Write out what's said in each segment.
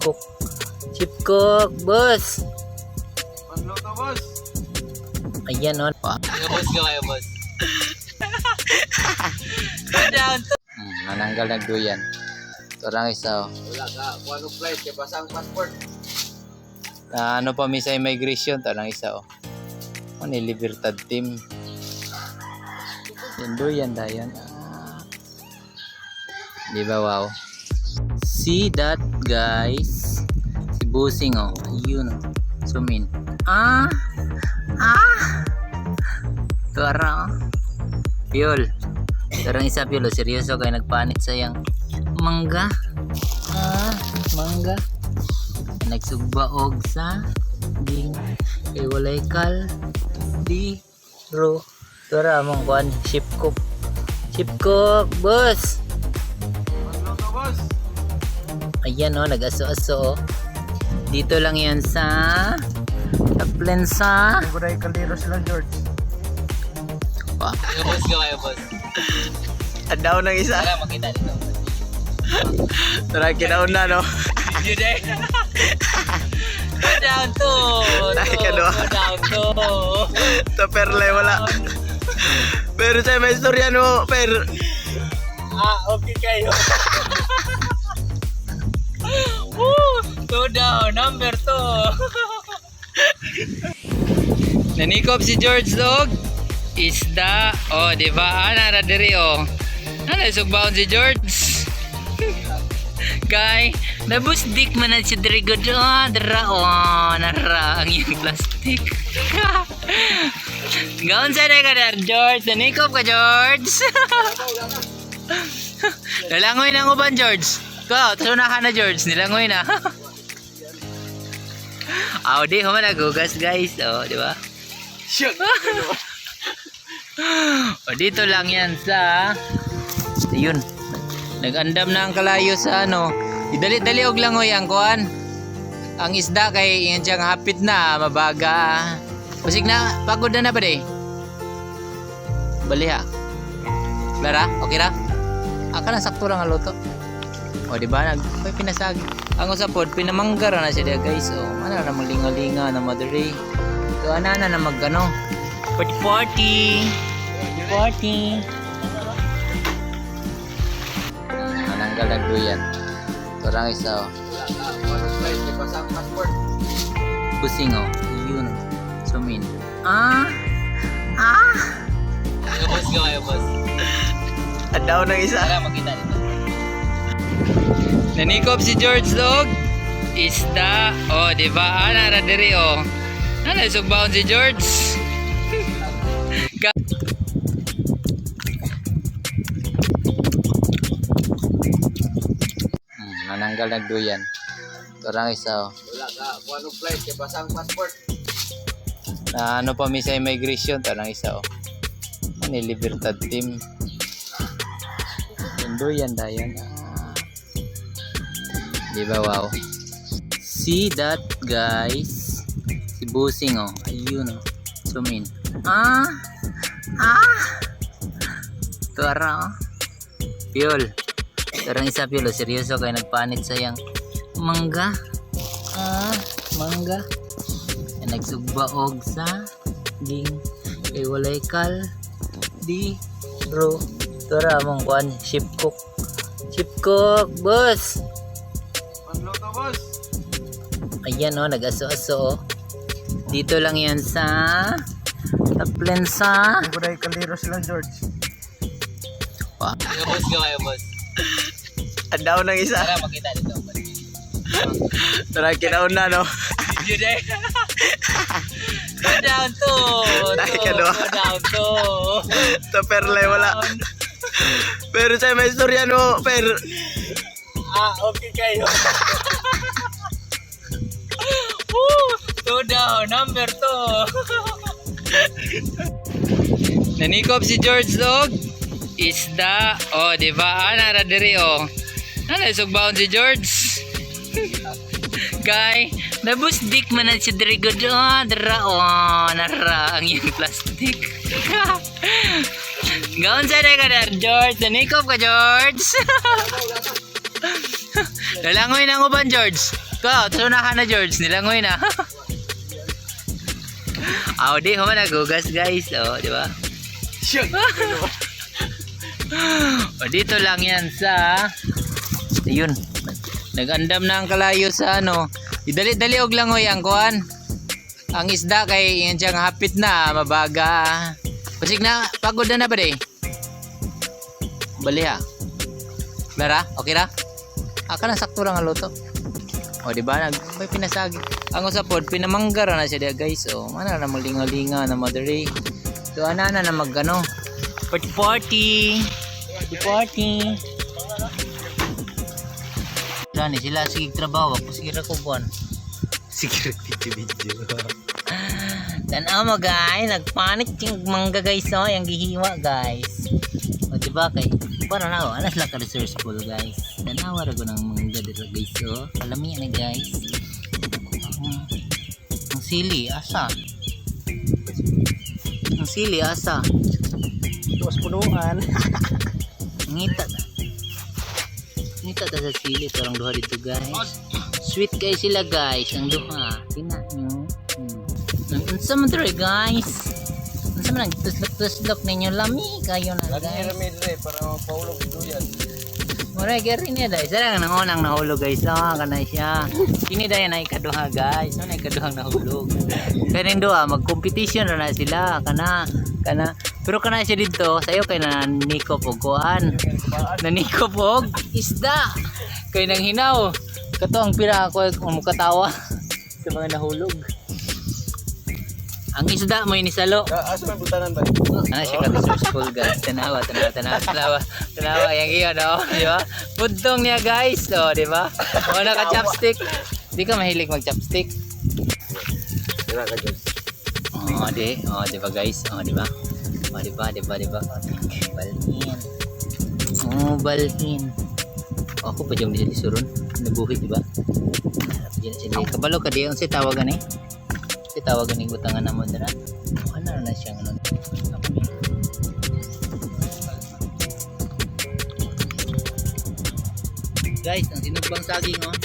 cook. Chip cook, boss. Pagluto, boss. Ayan o. Boss, gawin, boss. Down to. Mananggal na duyan. Ito lang isa. Wala ka. Kung anong flight, kaya basa ang passport. Ano pa mi sa immigration. Ito lang isa. Ano ni Libertad Team. Yan duyan dayan. Di ba wow? See that guys? Si Busing oh. Ayun oh. Zoom in. Tara. Piol. Tarang isa piol. Seryoso kayo nagpanit sayang. Mangga. Mangga. Nagsugba og sa ding kay walay kal di ro. Tara mong kuan ship cook. Ship cook, boss. Pagluto, boss. Ayan o, nag-aso-aso o. Dito lang yan sa Taplensa. Buray Calderos lang, George. Boss, gawin, boss. Andaw ng isa. Tara, makita dito. Tara kinaon na no. Yun eh. Down to. Dahil ka doon. Down to. Sa perle wala. Pero sa may istorya no, per. Okay kayo. Two down, number 2. Nanikop si George Dog. Isda. Oh, di ba? Ana ra diri oh. Ano sugbaon si George? Kay nabusdik man na si diri god. Dara oh, nara ang yung plastic. Gaon sa ka dar George. Nanikop ka George. Nalangoy na uban George. Ko, tusunahan na George, nilangoy na. Di ko man nagugas guys. Oh, di ba? Shoot! Dito lang yan sa yun. Nag-andam na ang kalayo sa ano. Idali-dali og langoy ang kuan. Ang isda kay yan siyang hapit na, mabaga. Basig na, pagod na ba day? Baliha. Clara, okay ra? Aka na sakto lang ang luto. O di ba may pinasag. Ang usapod pinamanggar na siya guys. O ano na malingalinga na madre. So ana na magano. Party. Mananggal na duyan. Ito lang isa. Wala ka. Kung anong flight, kaya basa ang passport. Busing oh. Yun. Zoom in. Boss, gawin, boss. Andaw ng isa. Tara, makita dito. Nanikop si George Dog. Isda. Oh, di ba? Ana ra diri oh. Ano sugbaon si George? Mananggal na duyan. Ito lang isa oh. Wala ka. Kung anong flight, kaya basa ang passport. Ano pa mi sa immigration. Ito lang isa oh. Ano ni Libertad Team. Duyan dayan. Di ba wow? See that guys? Si Busing oh. Ayun oh. Zoom in. Tara oh. Piol. Tarang isa piol. Seryoso kayo nagpanit sayang. Mangga. Mangga. Nagsugba og sa ding kay walay kal di ro. Tara mong kuan ship cook. Ship cook, boss. Pagluto, boss. Ayan o, nag-aso-aso o. Dito lang yan sa Taplensa. Buray Calderos lang, George. Boss, gawin, boss. Andaw ng isa. Tara, makita dito. Tara kinaon na no. Yun eh. Down to. Dahil ka doon. Down to. Sa perle wala. Pero sa may istorya no, per. Okay kayo. Two down, number 2. Nanikop si George Dog. Isda. Oh, di ba? Ana ra diri oh. Ano sugbaon si George? Kay nabusdik man na si diri god. Dara oh, nara ang yung plastic. Gaon sa ka dar George. Nanikop ka George. Nalangoy na ang uban, George. Ko, tusunahan na, George. Nilangoy na. Aw, di ko man nagugas, guys. Oh, di ba? O, dito lang yan sa... Ayun. Nag-andam na ang kalayo sa ano. Idali-dali og langoy ang kuan. Ang isda kay yan siyang hapit na, mabaga. Pasig na, pagod na ba, de? Bali ha. Lara, okay ra? Aka na sakto lang ang luto. O di ba may pinasagi. Ang usapod pinamanggara na siya dia, guys. O mana na malinga-linga na madre. So ana na magano. Party. Dani sila sige trabaho, sige ra ko buwan. Sige ra video. Tanaw mo guys, nagpanik yung mangga guys, oh, yung gihiwa guys. O diba kay, paano na ako, alas lang ka resourceful guys. Tanaw ra ko ng mangga dito guys, oh. Alam niya na guys. Ang sili, asa? Ang sili, asa? Tuwas punuan. Ngita ta sa sili, tarang duha dito guys. Sweet guys sila guys, ang duha. Tina nyo. Unsa man dre guys? Unsa man nagtuslok ninyo lami kayo na guys. Ramidre para mapaulog duyan. Mura gari niya dai. Isa lang nang unang nahulog guys. Kana siya. Kini dai na ikaduha guys. No na ikaduhang nahulog. Kaning duha mag-competition na sila kana. Pero kana siya dito sayo kay nanikop og kuan. Nanikop og isda. Kay nang hinaw. Kato ang pira ako mukatawa sa mga nahulog. Ang isda mo inisalo. Asa man butanan ba? Ano siya ka-resourceful guys. Tanawa. Yang iyon, oh. Di ba? Puntong niya guys. Oh, di ba? O naka-chopstick. Di ka mahilig mag-chopstick. Dira ka dyan. Oh, di ba guys? Oh, di ba? Oh, di ba? Balhin. Oh, balhin. Oh, ako pa dyan di suron. Nabuhit, di ba? Kabalo ka di. Ang si tawagan eh. Tawagan ng butangan na mo dira. Ano na siyang ano. Guys, ang sinugbang saging oh.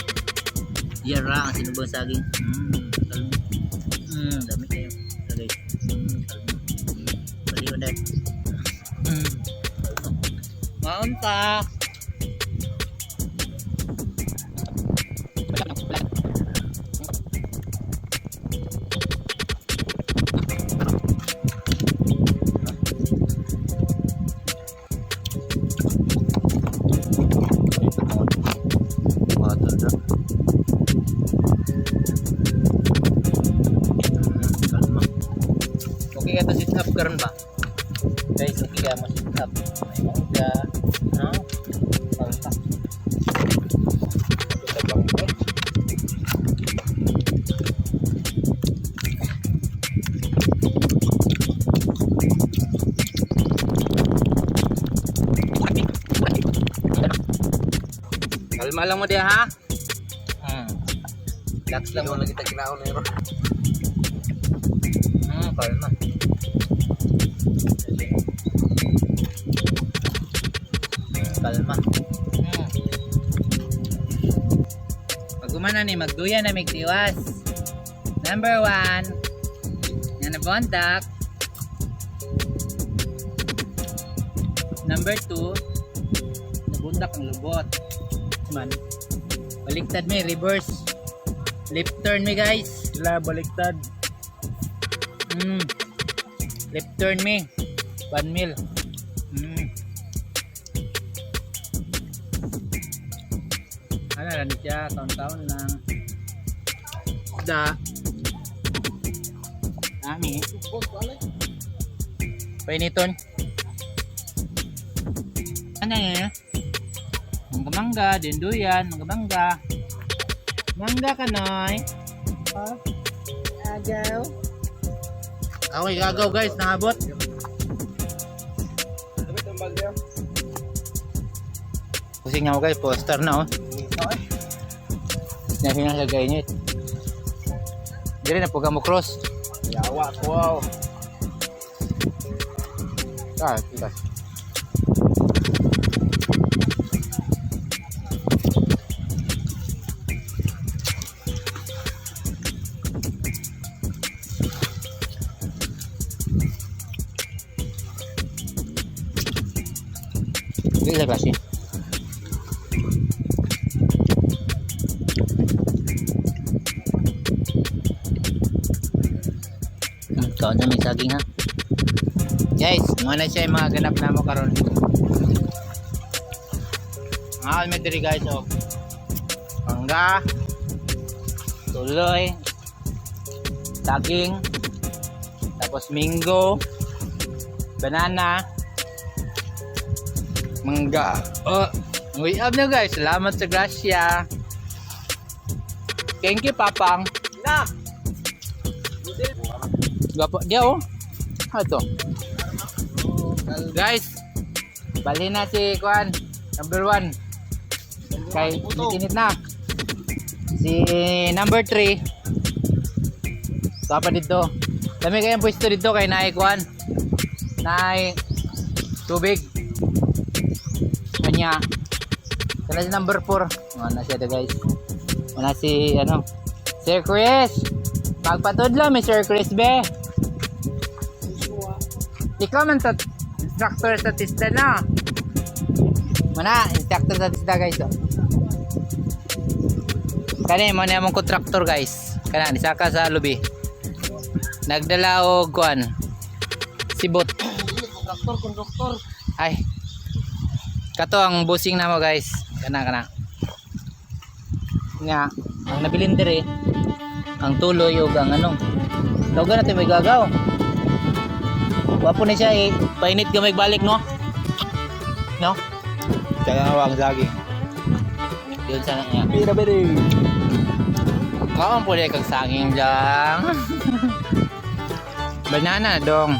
Yara ang sinugbang saging. Dami kayo. Guys. Baliw dai. Maunta. Okay ka to sit up karon ba? Guys, okay ka mo sit up. May mangga, no? Palta. Kita bang ko. Kalma lang mo dia ha. Relax lang mo Lagi kita kinaon na ro. Kalma. Kalma. Pagumana ni magduya na migdiwas. Number 1. Yan na bondak. Number 2. Nabundak ang lubot. Man. Baliktad mi, reverse. Left turn mi guys. Sila baliktad. Left turn mi. 1 mil. Ano lang siya, taon-taon lang. Da. Nami. Painiton. Ano yan? Mangga-mangga, dinduyan, mangga-mangga. Mangga ka, Noy. Agaw. Okay, agaw guys, nakabot. Pusing nga ako guys, poster na oh. Sinabi nga lagay niyo. Dili na po mo cross. Yawa ko wow. Kita. sa klase. Kaon na may saging ha. Guys, muna siya yung mga ganap na mo karon. Mga almedri guys, oh. Mangga, tuloy, saging, tapos mango, banana, mangga. Oh, we up na guys. Salamat sa grasya. Thank you, Papang. Na! Gapo dia oh. Ato. Guys, bali na si Kuan, number 1. Kay init na. Si number 3. Sapa dito. Dami kayang pwesto dito kay naay Kuan. Naay tubig. Kanya. Kana si number 4. Ano siya guys. Wala si ano, Sir Chris. Magpatudlo mi Sir Chris be. Ikaw man sa instructor sa tista na. Mana, instructor sa tista guys. Oh. Kani mo na mong contractor guys. Kana nisaka sa lobby. Nagdala og kuan. Sibot. Konduktor. Ay. Kato ang busing na mo guys. Kana. Nga, ang nabilin dire ang tuloy ug ang ano. Tawag natin may gagaw. Wapo na siya eh. Painit gamay balik no? No? Kaya nga ang saging. Yun sana niya. Pira bere. Kaon po kag saging dyan. Banana dong.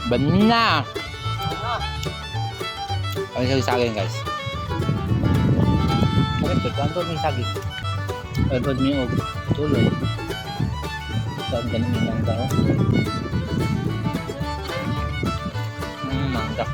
Banana. Ano siya saging guys? Bakit? Kanto may saging. Kanto niyo og tuloy. Saan ganun yung mangga oh? Mangga.